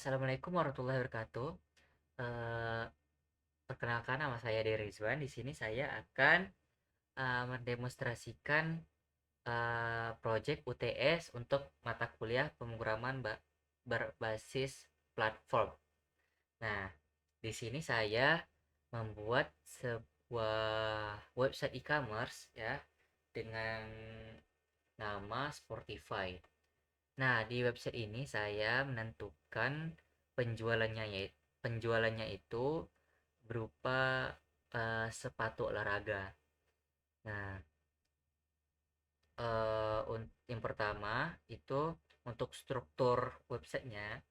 Assalamualaikum warahmatullahi wabarakatuh. Eh, Perkenalkan, nama saya Dery Rizwan. Di sini saya akan mendemonstrasikan proyek UTS untuk mata kuliah pemrograman berbasis platform. Nah, di sini saya membuat sebuah website e-commerce ya dengan nama Sportify. Nah, di website ini saya menentukan penjualannya itu berupa sepatu olahraga. Nah, yang pertama itu untuk struktur websitenya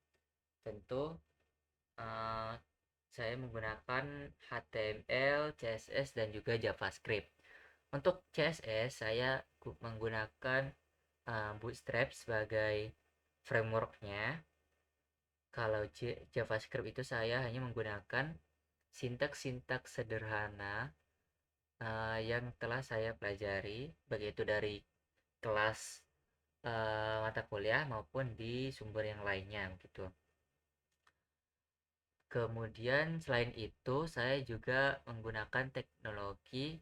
tentu eh, saya menggunakan HTML, CSS dan juga JavaScript. Untuk CSS saya menggunakan Bootstrap sebagai frameworknya. Kalau JavaScript itu saya hanya menggunakan sintaks-sintaks sederhana yang telah saya pelajari, baik itu dari kelas mata kuliah maupun di sumber yang lainnya gitu. Kemudian selain itu saya juga menggunakan teknologi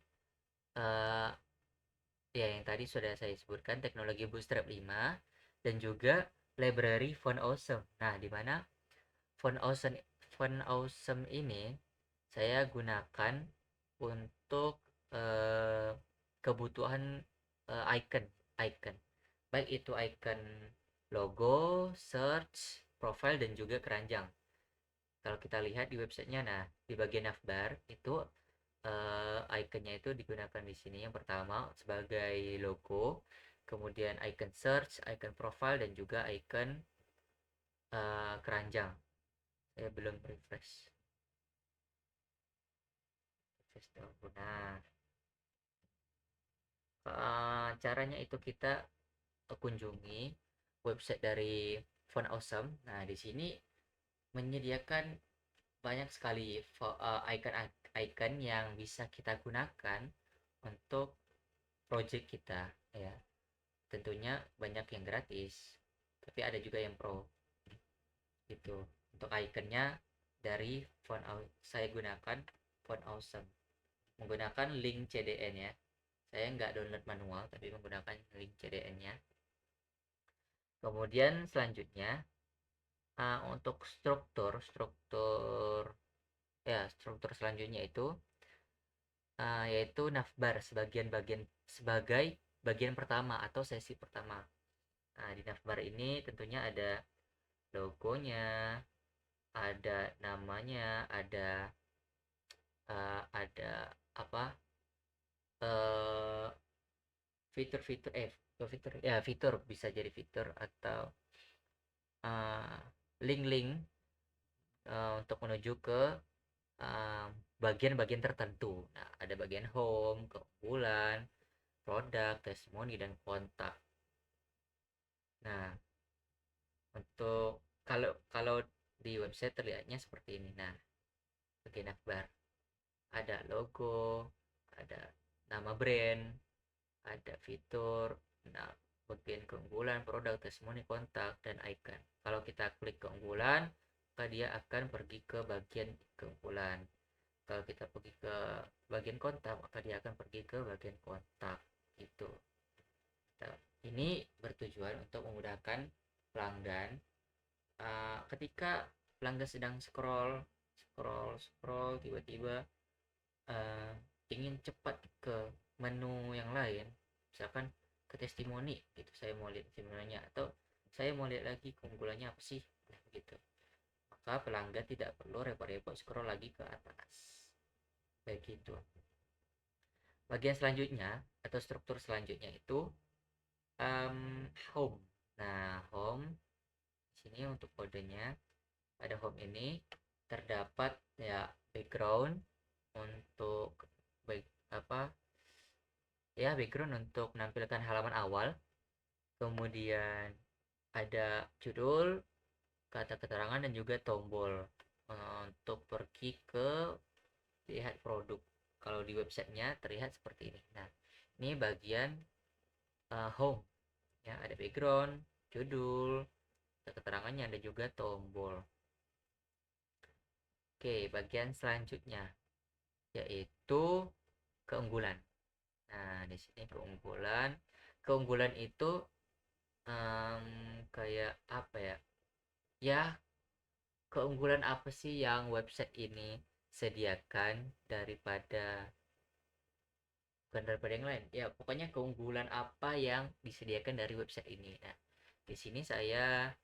uh, ya yang tadi sudah saya sebutkan, teknologi Bootstrap 5 dan juga library Font Awesome. Nah, di mana Font Awesome ini saya gunakan untuk eh, kebutuhan icon icon baik itu icon logo, search, profile dan juga keranjang. Kalau kita lihat di websitenya, nah di bagian navbar itu iconnya itu digunakan di sini. Yang pertama sebagai logo, kemudian icon search, icon profile dan juga icon keranjang. Saya belum refresh dulu. Nah, caranya itu kita kunjungi website dari Font Awesome. Nah, di sini menyediakan banyak sekali icon-icon yang bisa kita gunakan untuk project kita ya. Tentunya banyak yang gratis, tapi ada juga yang pro gitu. Untuk iconnya dari saya gunakan Font Awesome menggunakan link CDN ya. Saya nggak download manual tapi menggunakan link CDN-nya. Kemudian selanjutnya untuk struktur selanjutnya itu yaitu navbar sebagai bagian pertama atau sesi pertama. Nah, di navbar ini tentunya ada logonya, ada namanya, ada apa eh fitur-fitur fitur ya fitur bisa jadi fitur atau eh, link-link untuk menuju ke eh, bagian-bagian tertentu. Nah, ada bagian home, keunggulan, produk, testimoni, dan kontak. Nah, untuk kalau kalau di website terlihatnya seperti ini. Nah, bagian akbar ada logo, ada nama brand, ada fitur, nah bagian keunggulan, produk, testimoni, kontak, dan icon. Kalau kita klik keunggulan, maka dia akan pergi ke bagian keunggulan. Kalau kita pergi ke bagian kontak, maka dia akan pergi ke bagian kontak. Gitu. Nah, ini bertujuan untuk memudahkan pelanggan ketika pelanggan sedang scroll scroll scroll tiba-tiba uh, ingin cepat ke menu yang lain, misalkan ke testimoni gitu, saya mau lihat testimoninya atau saya mau lihat lagi keunggulannya apa sih, nah, gitu, maka pelanggan tidak perlu repot-repot scroll lagi ke atas begitu. Bagian selanjutnya atau struktur selanjutnya itu home. Nah, home sini untuk kodenya, pada home ini terdapat ya background untuk baik apa ya background untuk menampilkan halaman awal, kemudian ada judul, kata keterangan dan juga tombol untuk pergi ke lihat produk. Kalau di websitenya terlihat seperti ini. Nah, ini bagian home ya, ada background, judul, kata keterangannya, ada juga tombol. Oke, bagian selanjutnya yaitu keunggulan. Nah, di sini keunggulan. Keunggulan itu kayak apa ya? Ya, keunggulan apa sih yang website ini sediakan daripada bukan daripada yang lain? Ya, pokoknya keunggulan apa yang disediakan dari website ini. Nah, di sini saya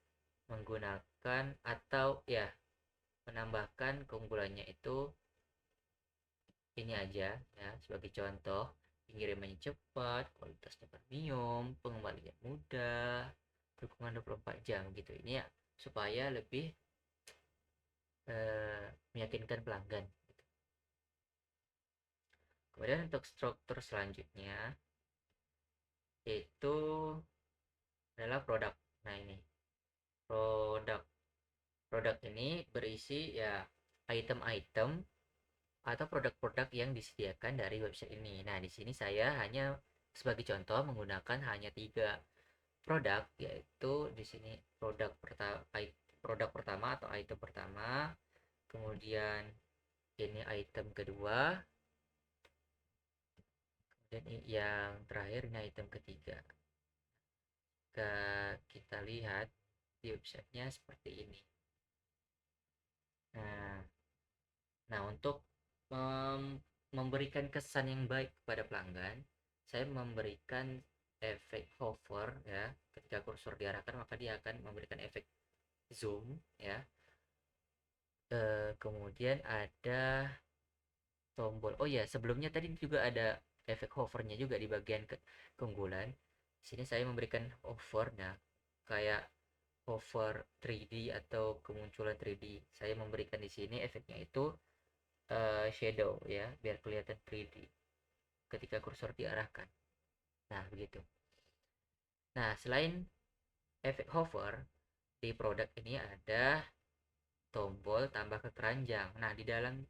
menggunakan atau ya menambahkan keunggulannya itu ini aja ya, sebagai contoh: pengirimannya cepat, kualitasnya premium, pengembalian mudah, dukungan 24 jam gitu. Ini ya supaya lebih meyakinkan pelanggan. Kemudian untuk struktur selanjutnya itu adalah produk. Nah, ini produk. Produk ini berisi ya item-item atau produk-produk yang disediakan dari website ini. Nah, di sini saya hanya sebagai contoh menggunakan hanya 3 produk, yaitu di sini produk pertama atau item pertama, kemudian ini item kedua, dan yang terakhir ini item ketiga. Kita lihat di websitenya seperti ini. Nah, untuk memberikan kesan yang baik kepada pelanggan, saya memberikan efek hover ya. Ketika kursor diarahkan maka dia akan memberikan efek zoom ya. Kemudian ada tombol. Oh ya, sebelumnya tadi juga ada efek hovernya juga di bagian keunggulan. Sini saya memberikan hover, nah kayak hover 3D atau kemunculan 3D. Saya memberikan di sini efeknya itu shadow ya, biar kelihatan 3D ketika kursor diarahkan. Nah, begitu. Nah, selain efek hover, di produk ini ada tombol tambah ke keranjang. Nah, di dalam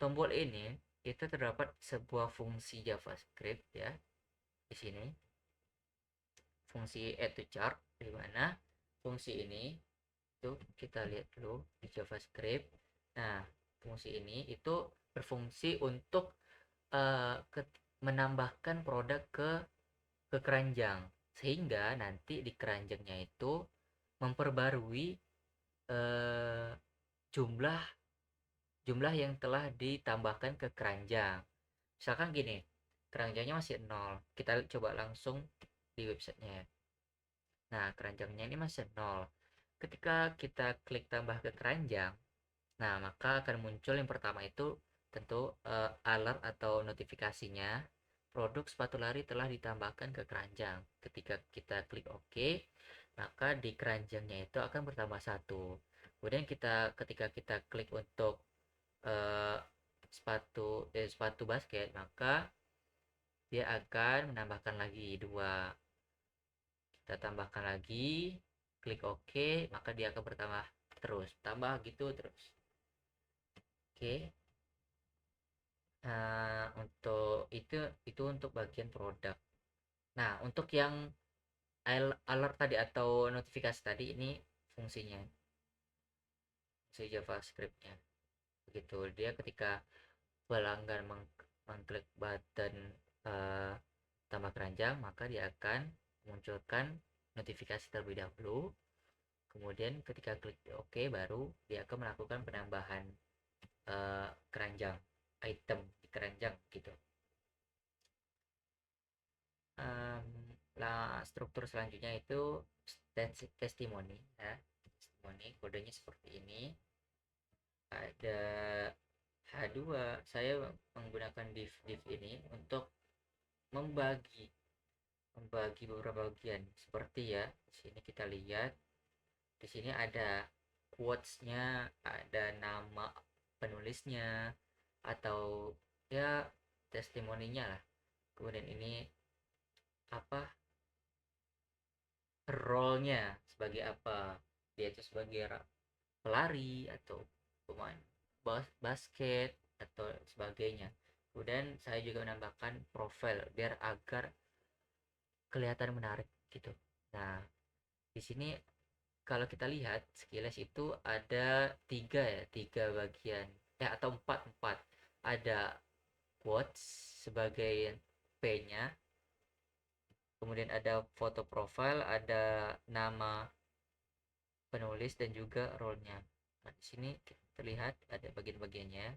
tombol ini itu terdapat sebuah fungsi JavaScript ya. Di sini fungsi add to chart, di mana fungsi ini itu kita lihat dulu di JavaScript. Nah, fungsi ini itu berfungsi untuk menambahkan produk ke keranjang, sehingga nanti di keranjangnya itu memperbarui eh, jumlah jumlah yang telah ditambahkan ke keranjang. Misalkan gini, keranjangnya masih 0, kita coba langsung di websitenya. Nah, keranjangnya ini masih 0. Ketika kita klik tambah ke keranjang, nah maka akan muncul yang pertama itu tentu alert atau notifikasinya, produk sepatu lari telah ditambahkan ke keranjang. Ketika kita klik OK, maka di keranjangnya itu akan bertambah 1. Kemudian ketika kita klik untuk eh, sepatu basket, maka dia akan menambahkan lagi 2. Kita tambahkan lagi, klik OK, maka dia akan bertambah terus, tambah gitu terus. Oke. Nah, untuk itu untuk bagian produk. Nah, untuk yang alert tadi atau notifikasi tadi, ini fungsinya, fungsi JavaScript-nya. Begitu, dia ketika pelanggan mengklik button uh, tambah keranjang, maka dia akan memunculkan notifikasi terlebih dahulu. Kemudian ketika klik OK, baru dia akan melakukan penambahan keranjang, item di keranjang gitu. Struktur selanjutnya itu testimoni ya. Testimoni kodenya seperti ini. Ada H2. Saya menggunakan div ini untuk membagi beberapa bagian, seperti ya di sini kita lihat. Di sini ada quotes-nya, ada nama penulisnya atau ya testimoninya lah. Kemudian ini apa, role-nya sebagai apa, dia itu sebagai pelari atau pemain basket atau sebagainya. Kemudian saya juga menambahkan profil biar agar kelihatan menarik gitu. Nah, di sini kalau kita lihat sekilas itu ada 3 bagian. atau empat. Ada quotes sebagai P-nya, kemudian ada foto profile, ada nama penulis dan juga role-nya. Nah, di sini terlihat ada bagian-bagiannya.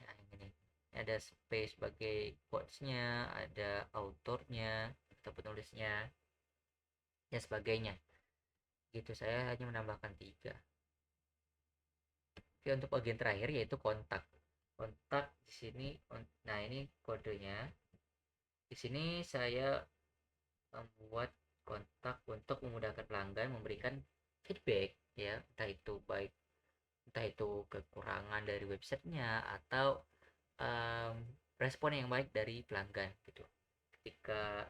Nah, ini ada space sebagai quotes-nya, ada autornya atau penulisnya, dan sebagainya. Gitu, saya hanya menambahkan 3. Oke, untuk bagian terakhir yaitu kontak. Kontak di sini, nah ini kodenya. Di sini saya membuat kontak untuk memudahkan pelanggan memberikan feedback, ya, entah itu kekurangan dari websitenya atau um, respon yang baik dari pelanggan gitu. Ketika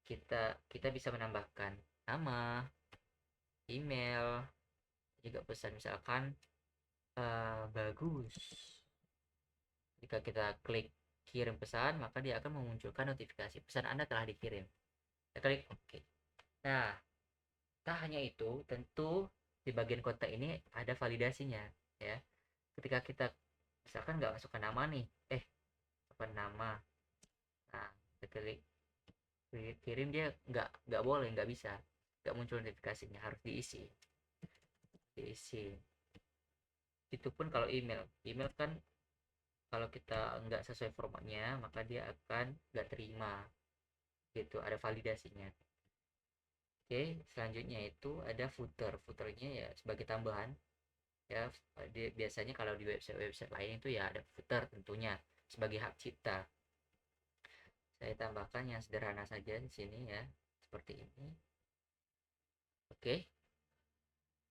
kita kita bisa menambahkan nama, email, juga pesan, misalkan bagus. Jika kita klik kirim pesan, maka dia akan memunculkan notifikasi pesan Anda telah dikirim. Kita klik oke. Nah, tak hanya itu, tentu di bagian kontak ini ada validasinya, ya. Ketika kita misalkan nggak masukkan nama nih, apa nama, nah kita klik kirim, dia nggak boleh, nggak bisa, nggak muncul notifikasinya, harus diisi. Itu pun kalau email kan kalau kita nggak sesuai formatnya maka dia akan nggak terima gitu, ada validasinya. Oke, selanjutnya itu ada footernya ya sebagai tambahan, ya. Dia biasanya kalau di website lain itu ya ada footer tentunya sebagai hak cipta. Saya tambahkan yang sederhana saja di sini, ya, seperti ini. Oke,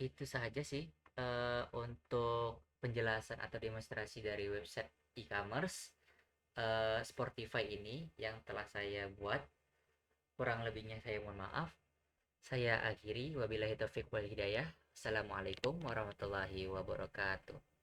itu saja sih untuk penjelasan atau demonstrasi dari website e-commerce Sportify ini yang telah saya buat. Kurang lebihnya saya mohon maaf. Saya akhiri, wabillahi taufiq wal hidayah. Assalamualaikum warahmatullahi wabarakatuh.